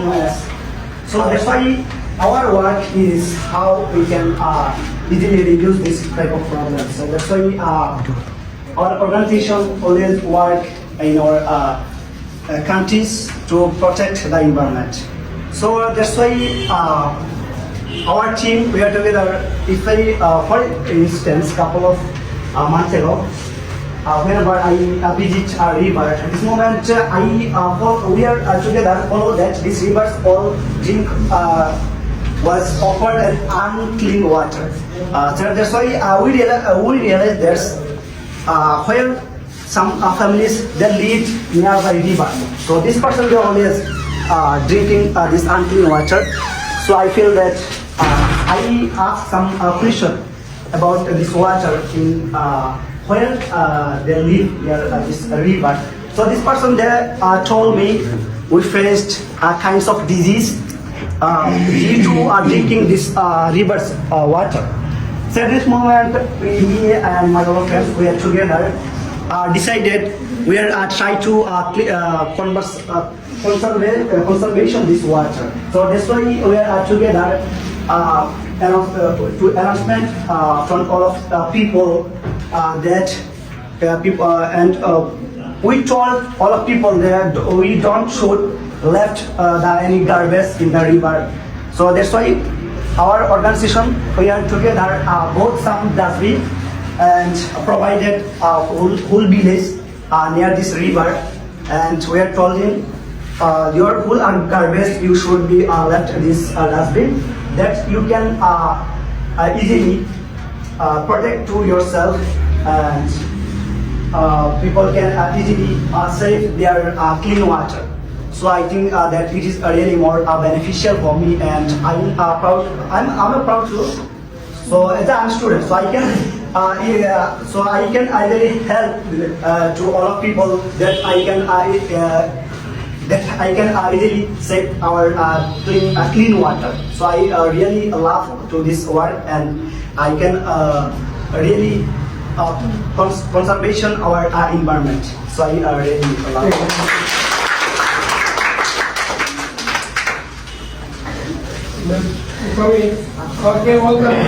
noise. So that's why our work is how we can easily reduce this type of problem. So that's why our organization always work in our countries to protect the environment. So that's why our team, we are together. If I, for instance, couple of months ago, whenever I visit a river, at this moment we are together follow that these rivers all drink was offered as unclean water. So that's why we realize there's where some families they live nearby river. So this person they always drinking this unclean water. So I feel that I ask some question about this water in where they live near this river. So this person there told me we faced kinds of disease due to drinking this river's water. So at this moment, me and my other friends, we are together, decided we are try to conservation this water. So that's why we are together to announcement from all of people that people and we told all of people that we don't should left any garbage in the river. So that's why our organization we are together bought some dustbin and provided whole village near this river, and we are told him your whole garbage you should be left this dustbin that you can easily protect to yourself, and people can easily save their clean water. So I think that it is really more beneficial for me, and I'm proud. I'm proud too. So as a student, so I can really help to all of people that I can easily save our clean water. So I really love to this work, and I can really conservation our environment. So I really love it. Okay, welcome.